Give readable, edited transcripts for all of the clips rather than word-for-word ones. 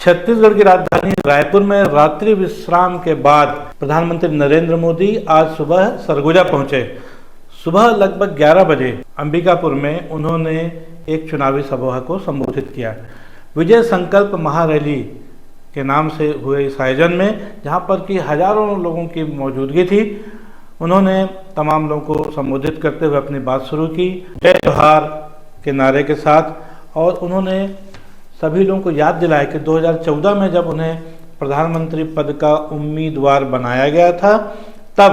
छत्तीसगढ़ की राजधानी रायपुर में रात्रि विश्राम के बाद प्रधानमंत्री नरेंद्र मोदी आज सुबह सरगुजा पहुंचे। सुबह लगभग 11 बजे अंबिकापुर में उन्होंने एक चुनावी सभा को संबोधित किया। विजय संकल्प महारैली के नाम से हुए इस आयोजन में, जहां पर कि हजारों लोगों की मौजूदगी थी, उन्होंने तमाम लोगों को संबोधित करते हुए अपनी बात शुरू की, जय जोहार के नारे के साथ। और उन्होंने सभी लोगों को याद दिलाया कि 2014 में जब उन्हें प्रधानमंत्री पद का उम्मीदवार बनाया गया था, तब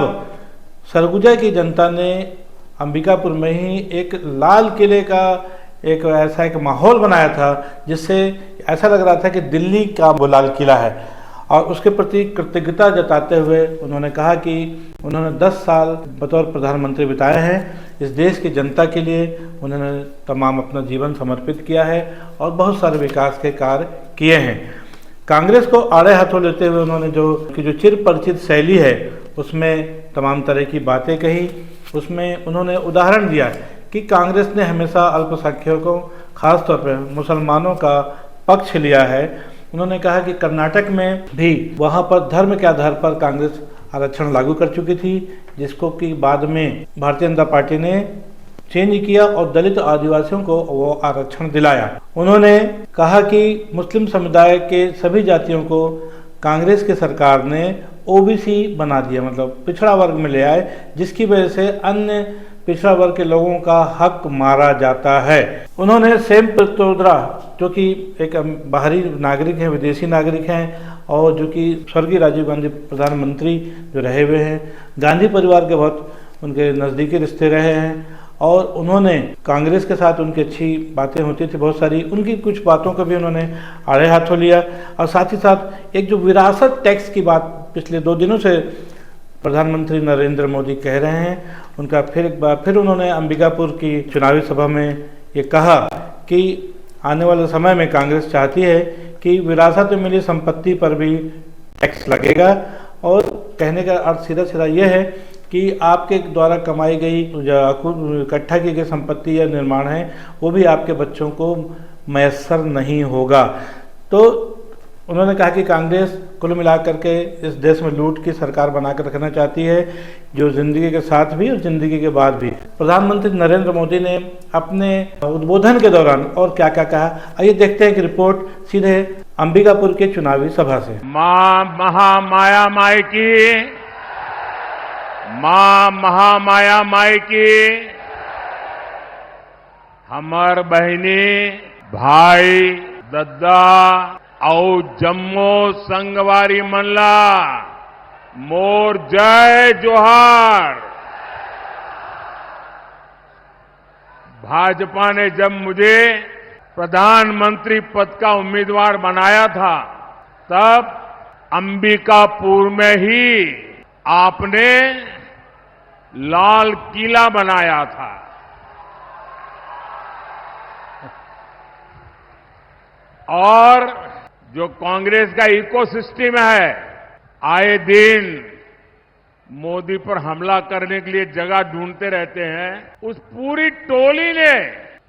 सरगुजा की जनता ने अंबिकापुर में ही एक लाल किले का एक ऐसा एक माहौल बनाया था, जिससे ऐसा लग रहा था कि दिल्ली का वो लाल किला है। और उसके प्रति कृतज्ञता जताते हुए उन्होंने कहा कि उन्होंने 10 साल बतौर प्रधानमंत्री बिताए हैं। इस देश की जनता के लिए उन्होंने तमाम अपना जीवन समर्पित किया है और बहुत सारे विकास के कार्य किए हैं। कांग्रेस को आड़े हाथों लेते हुए उन्होंने जो चिर परिचित शैली है, उसमें तमाम तरह की बातें कही। उसमें उन्होंने उदाहरण दिया कि कांग्रेस ने हमेशा अल्पसंख्यकों, खासतौर पर मुसलमानों का पक्ष लिया है। उन्होंने कहा कि कर्नाटक में भी वहाँ पर धर्म के आधार पर कांग्रेस आरक्षण लागू कर चुकी थी, जिसको कि बाद में भारतीय जनता पार्टी ने चेंज किया और दलित आदिवासियों को वो आरक्षण दिलाया। उन्होंने कहा कि मुस्लिम समुदाय के सभी जातियों को कांग्रेस की सरकार ने ओबीसी बना दिया, मतलब पिछड़ा वर्ग में ले आए, जिसकी वजह से अन्य पिछड़ा वर्ग के लोगों का हक मारा जाता है। उन्होंने सेम पित्रोदा, जो कि एक बाहरी नागरिक हैं, विदेशी नागरिक हैं, और जो कि स्वर्गीय राजीव गांधी प्रधानमंत्री जो रहे हुए हैं, गांधी परिवार के बहुत उनके नज़दीकी रिश्ते रहे हैं, और उन्होंने कांग्रेस के साथ उनकी अच्छी बातें होती थी बहुत सारी। उनकी कुछ बातों को भी उन्होंने आड़े हाथों लिया। और साथ ही साथ एक जो विरासत टैक्स की बात पिछले 2 दिनों से प्रधानमंत्री नरेंद्र मोदी कह रहे हैं, उनका फिर उन्होंने अंबिकापुर की चुनावी सभा में ये कहा कि आने वाले समय में कांग्रेस चाहती है कि विरासत में मिली संपत्ति पर भी टैक्स लगेगा। और कहने का अर्थ सीधा सीधा यह है कि आपके द्वारा कमाई गई इकट्ठा की गई संपत्ति या निर्माण है, वो भी आपके बच्चों को मैसर नहीं होगा। तो उन्होंने कहा कि कांग्रेस कुल मिलाकर के इस देश में लूट की सरकार बनाकर रखना चाहती है, जो जिंदगी के साथ भी और जिंदगी के बाद भी। प्रधानमंत्री नरेंद्र मोदी ने अपने उद्बोधन के दौरान और क्या क्या कहा, आइए देखते हैं कि रिपोर्ट सीधे अंबिकापुर के चुनावी सभा से। मां महामाया माई की, मां महामाया माई की, हमर बहनी भाई दद्दा और जम्मो संगवारी मनला मोर जय जोहार। भाजपा ने जब मुझे प्रधानमंत्री पद का उम्मीदवार बनाया था, तब अंबिकापुर में ही आपने लाल किला बनाया था। और जो कांग्रेस का इकोसिस्टम है, आए दिन मोदी पर हमला करने के लिए जगह ढूंढते रहते हैं। उस पूरी टोली ने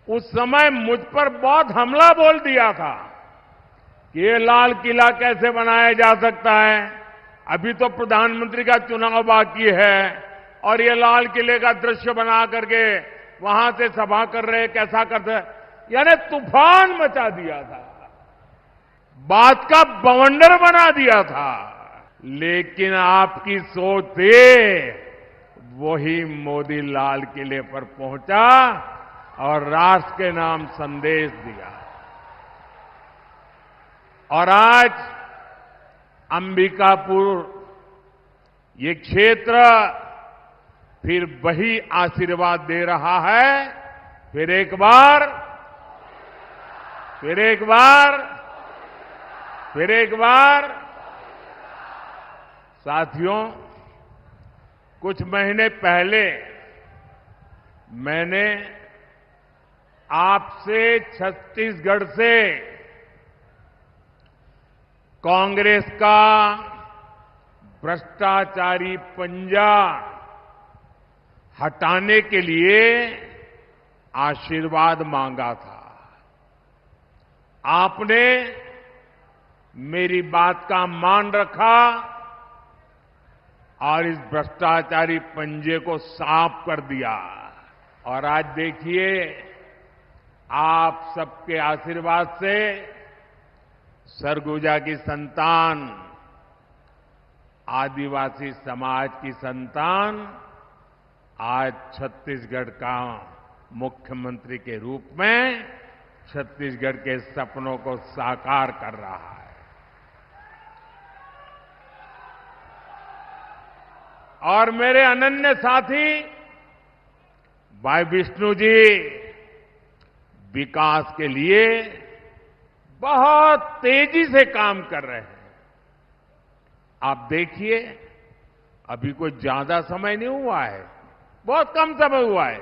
उस समय मुझ पर बहुत हमला बोल दिया था कि ये लाल किला कैसे बनाया जा सकता है, अभी तो प्रधानमंत्री का चुनाव बाकी है और ये लाल किले का दृश्य बना करके वहां से सभा कर रहे, कैसा करते, यानी तूफान मचा दिया था, बात का बवंडर बना दिया था। लेकिन आपकी सोच से वही मोदी लाल किले पर पहुंचा और राष्ट्र के नाम संदेश दिया। और आज अंबिकापुर ये क्षेत्र फिर वही आशीर्वाद दे रहा है। फिर एक बार साथियों, कुछ महीने पहले मैंने आपसे छत्तीसगढ़ से कांग्रेस का भ्रष्टाचारी पंजा हटाने के लिए आशीर्वाद मांगा था। आपने मेरी बात का मान रखा और इस भ्रष्टाचारी पंजे को साफ कर दिया। और आज देखिए, आप सबके आशीर्वाद से सरगुजा की संतान, आदिवासी समाज की संतान आज छत्तीसगढ़ का मुख्यमंत्री के रूप में छत्तीसगढ़ के सपनों को साकार कर रहा है। और मेरे अनन्य साथी भाई विष्णु जी विकास के लिए बहुत तेजी से काम कर रहे हैं। आप देखिए, अभी कोई ज्यादा समय नहीं हुआ है, बहुत कम समय हुआ है,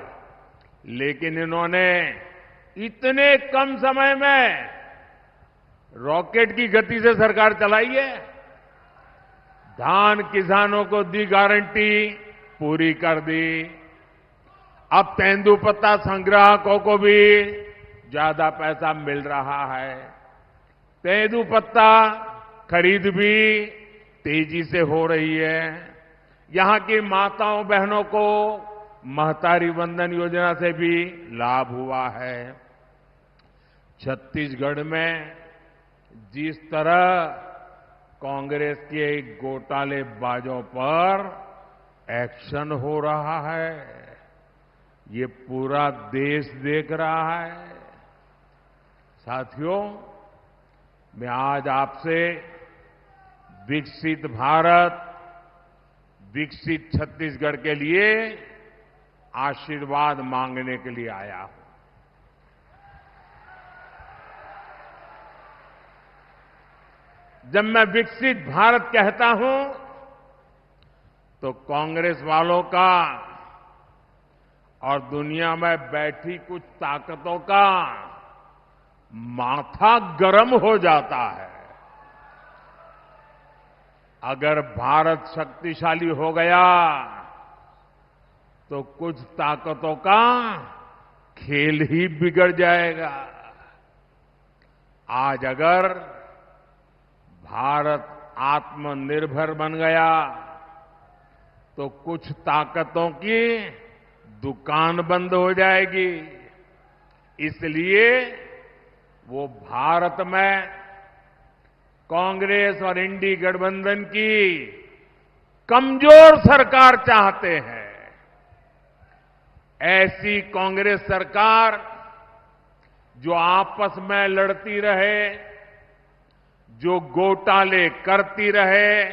लेकिन इन्होंने इतने कम समय में रॉकेट की गति से सरकार चलाई है। धान किसानों को दी गारंटी, पूरी कर दी। अब तेंदुपत्ता संग्राहकों को भी ज्यादा पैसा मिल रहा है। तेंदुपत्ता खरीद भी तेजी से हो रही है। यहां की माताओं बहनों को महतारी वंदन योजना से भी लाभ हुआ है। छत्तीसगढ़ में जिस तरह कांग्रेस के घोटालेबाजों पर एक्शन हो रहा है, ये पूरा देश देख रहा है। साथियों, मैं आज आपसे विकसित भारत, विकसित छत्तीसगढ़ के लिए आशीर्वाद मांगने के लिए आया हूं। जब मैं विकसित भारत कहता हूं तो कांग्रेस वालों का और दुनिया में बैठी कुछ ताकतों का माथा गर्म हो जाता है। अगर भारत शक्तिशाली हो गया तो कुछ ताकतों का खेल ही बिगड़ जाएगा। आज अगर भारत आत्मनिर्भर बन गया तो कुछ ताकतों की दुकान बंद हो जाएगी। इसलिए वो भारत में कांग्रेस और इंडी गठबंधन की कमजोर सरकार चाहते हैं। ऐसी कांग्रेस सरकार जो आपस में लड़ती रहे, जो घोटाले करती रहे।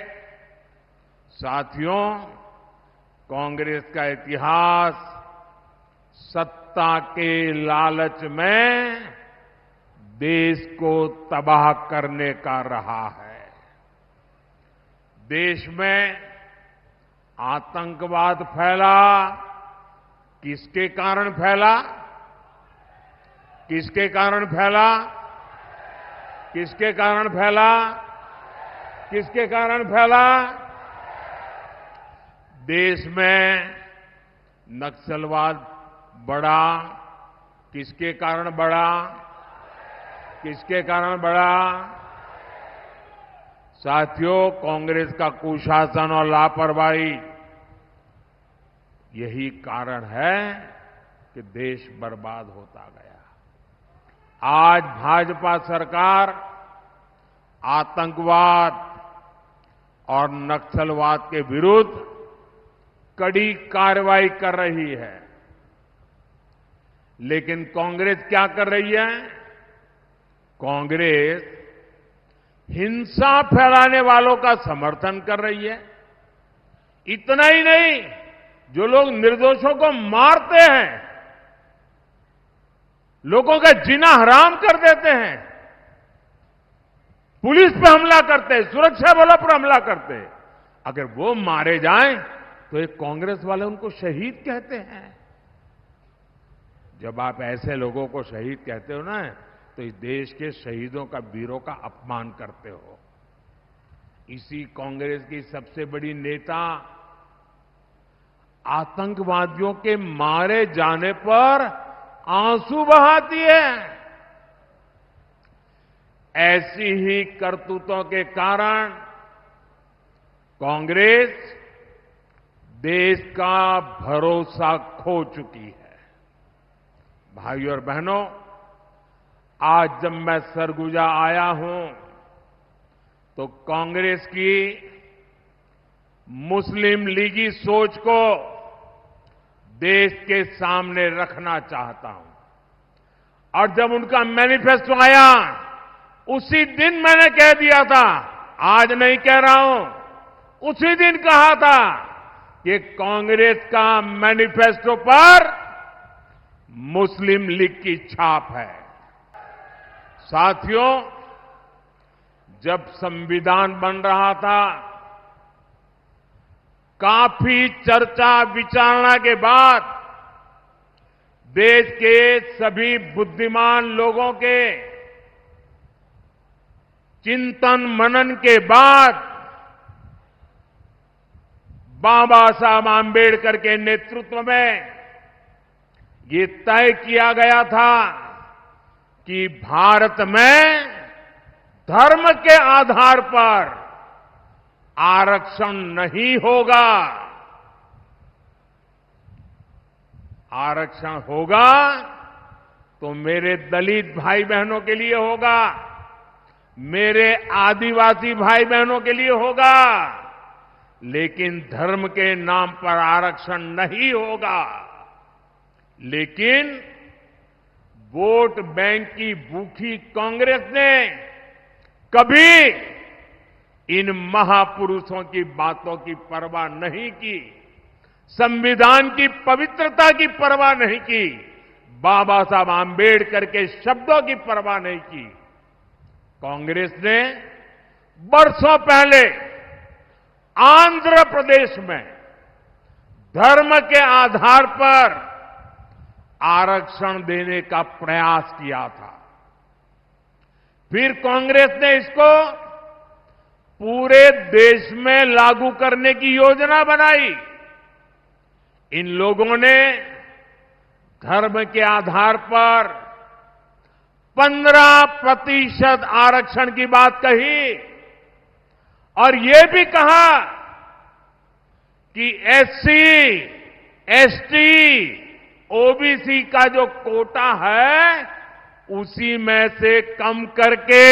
साथियों, कांग्रेस का इतिहास सत्ता के लालच में देश को तबाह करने का रहा है। देश में आतंकवाद फैला, किसके कारण फैला? किसके कारण फैला? किसके कारण फैला? किसके कारण फैला? देश में नक्सलवाद बढ़ा, किसके कारण बढ़ा? किसके कारण बढ़ा? साथियों, कांग्रेस का कुशासन और लापरवाही यही कारण है कि देश बर्बाद होता गया। आज भाजपा सरकार आतंकवाद और नक्सलवाद के विरुद्ध कड़ी कार्रवाई कर रही है, लेकिन कांग्रेस क्या कर रही है? कांग्रेस हिंसा फैलाने वालों का समर्थन कर रही है। इतना ही नहीं, जो लोग निर्दोषों को मारते हैं, लोगों का जीना हराम कर देते हैं, पुलिस पे हमला करते हैं, सुरक्षा बलों पर हमला करते हैं, अगर वो मारे जाएं तो एक कांग्रेस वाले उनको शहीद कहते हैं। जब आप ऐसे लोगों को शहीद कहते हो ना, तो इस देश के शहीदों का, वीरों का अपमान करते हो। इसी कांग्रेस की सबसे बड़ी नेता आतंकवादियों के मारे जाने पर आंसू बहाती है। ऐसी ही करतूतों के कारण कांग्रेस देश का भरोसा खो चुकी है। भाइयों और बहनों, आज जब मैं सरगुजा आया हूं तो कांग्रेस की मुस्लिम लीगी सोच को देश के सामने रखना चाहता हूं। और जब उनका मैनिफेस्टो आया उसी दिन मैंने कह दिया था, आज नहीं कह रहा हूं, उसी दिन कहा था कि कांग्रेस का मैनिफेस्टो पर मुस्लिम लीग की छाप है। साथियों, जब संविधान बन रहा था, काफी चर्चा विचारणा के बाद देश के सभी बुद्धिमान लोगों के चिंतन मनन के बाद बाबा साहब आंबेडकर के नेतृत्व में ये तय किया गया था कि भारत में धर्म के आधार पर आरक्षण नहीं होगा। आरक्षण होगा तो मेरे दलित भाई बहनों के लिए होगा, मेरे आदिवासी भाई बहनों के लिए होगा, लेकिन धर्म के नाम पर आरक्षण नहीं होगा। लेकिन वोट बैंक की भूखी कांग्रेस ने कभी इन महापुरुषों की बातों की परवाह नहीं की, संविधान की पवित्रता की परवाह नहीं की, बाबा साहब आंबेडकर के शब्दों की परवाह नहीं की। कांग्रेस ने बरसों पहले आंध्र प्रदेश में धर्म के आधार पर आरक्षण देने का प्रयास किया था। फिर कांग्रेस ने इसको पूरे देश में लागू करने की योजना बनाई। इन लोगों ने धर्म के आधार पर 15% आरक्षण की बात कही और ये भी कहा कि एससी, एसटी, ओबीसी का जो कोटा है उसी में से कम करके,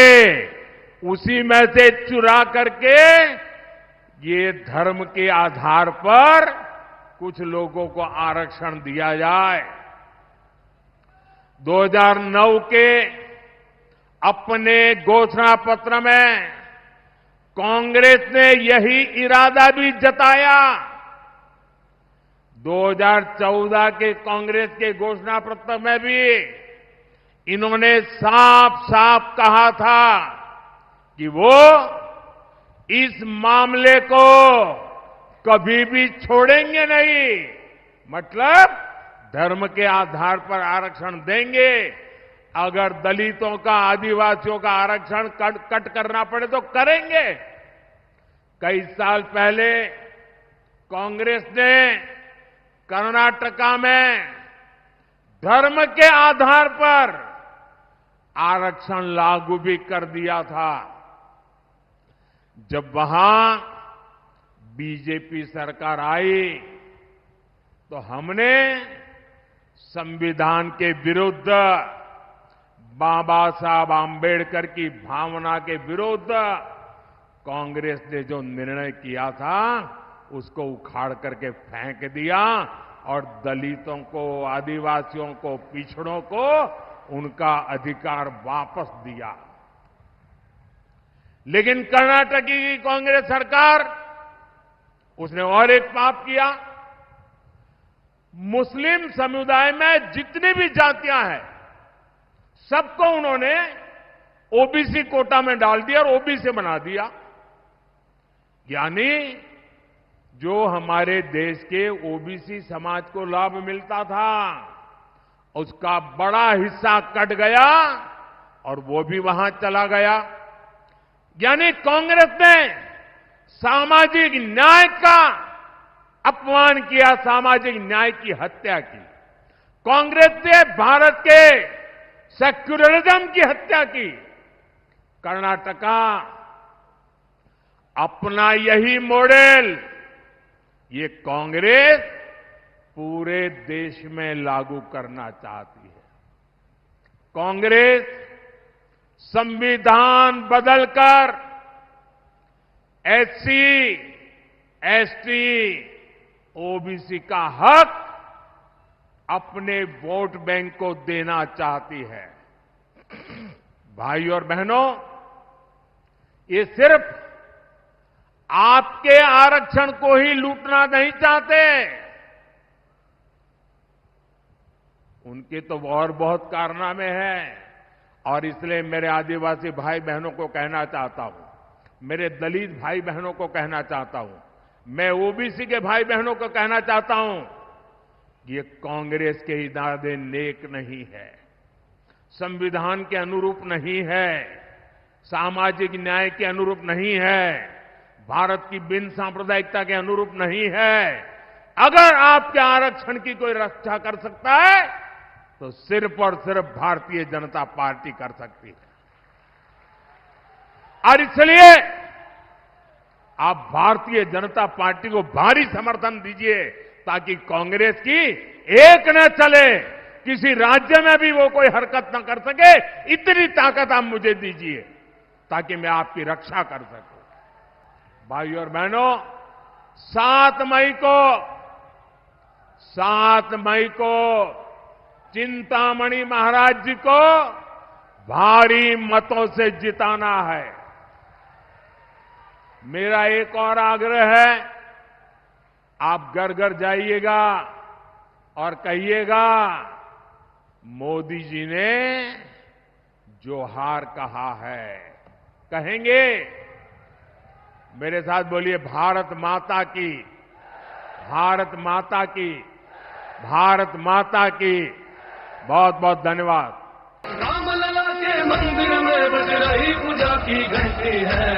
उसी में से चुरा करके ये धर्म के आधार पर कुछ लोगों को आरक्षण दिया जाए। 2009 के अपने घोषणा पत्र में कांग्रेस ने यही इरादा भी जताया। 2014 के कांग्रेस के घोषणा पत्र में भी इन्होंने साफ साफ कहा था कि वो इस मामले को कभी भी छोड़ेंगे नहीं। मतलब धर्म के आधार पर आरक्षण देंगे, अगर दलितों का, आदिवासियों का आरक्षण कट करना पड़े तो करेंगे। कई साल पहले कांग्रेस ने कर्नाटका में धर्म के आधार पर आरक्षण लागू भी कर दिया था। जब वहां बीजेपी सरकार आई तो हमने संविधान के विरुद्ध, बाबा साहब आंबेडकर की भावना के विरुद्ध कांग्रेस ने जो निर्णय किया था उसको उखाड़ करके फेंक दिया और दलितों को, आदिवासियों को, पिछड़ों को उनका अधिकार वापस दिया। लेकिन कर्नाटक की कांग्रेस सरकार, उसने और एक पाप किया। मुस्लिम समुदाय में जितनी भी जातियां हैं सबको उन्होंने ओबीसी कोटा में डाल दिया और ओबीसी बना दिया। यानी जो हमारे देश के ओबीसी समाज को लाभ मिलता था उसका बड़ा हिस्सा कट गया और वो भी वहां चला गया। यानी कांग्रेस ने सामाजिक न्याय का अपमान किया, सामाजिक न्याय की हत्या की। कांग्रेस ने भारत के सेक्युलरिज्म की हत्या की। कर्नाटका अपना यही मॉडल ये कांग्रेस पूरे देश में लागू करना चाहती है। कांग्रेस संविधान बदलकर एससी, एसटी, ओबीसी का हक अपने वोट बैंक को देना चाहती है। भाई और बहनों, ये सिर्फ आपके आरक्षण को ही लूटना नहीं चाहते, उनके तो और बहुत कारनामे हैं। और इसलिए मेरे आदिवासी भाई बहनों को कहना चाहता हूं, मेरे दलित भाई बहनों को कहना चाहता हूं, मैं ओबीसी के भाई बहनों को कहना चाहता हूं, ये कांग्रेस के इरादे नेक नहीं है, संविधान के अनुरूप नहीं है, सामाजिक न्याय के अनुरूप नहीं है, भारत की बिन सांप्रदायिकता के अनुरूप नहीं है। अगर आपके आरक्षण की कोई रक्षा कर सकता है तो सिर्फ और सिर्फ भारतीय जनता पार्टी कर सकती है। और इसलिए आप भारतीय जनता पार्टी को भारी समर्थन दीजिए ताकि कांग्रेस की एक न चले, किसी राज्य में भी वो कोई हरकत न कर सके, इतनी ताकत आप मुझे दीजिए ताकि मैं आपकी रक्षा कर सकूं। भाइयों और बहनों, 7 मई को चिंतामणि महाराज जी को भारी मतों से जिताना है। मेरा एक और आग्रह है, आप घर घर जाइएगा और कहिएगा मोदी जी ने जोहार कहा है। कहेंगे? मेरे साथ बोलिए, भारत माता की, भारत माता की, भारत माता की। बहुत बहुत धन्यवाद। रामलला के मंदिर में बज रही पूजा की घंटी है,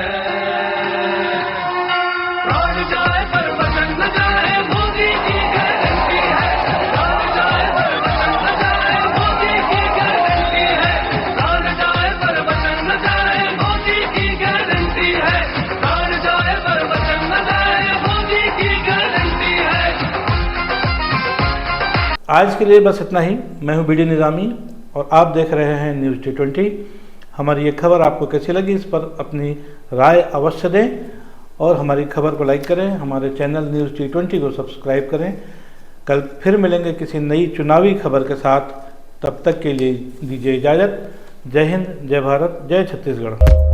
प्राण जाए पर वचन न जाए, मोदी की गारंटी है। प्राण जाए पर वचन न जाए, मोदी की गारंटी है। प्राण जाए पर वचन न जाए, मोदी की गारंटी है। प्राण जाए पर वचन न जाए, मोदी की गारंटी है। आज के लिए बस इतना ही। मैं हूं बीडी निजामी और आप देख रहे हैं न्यूज़ T20। हमारी ये खबर आपको कैसी लगी, इस पर अपनी राय अवश्य दें और हमारी खबर को लाइक करें। हमारे चैनल न्यूज़ T20 को सब्सक्राइब करें। कल फिर मिलेंगे किसी नई चुनावी खबर के साथ। तब तक के लिए दीजिए इजाज़त। जय हिंद, जय भारत, जय छत्तीसगढ़।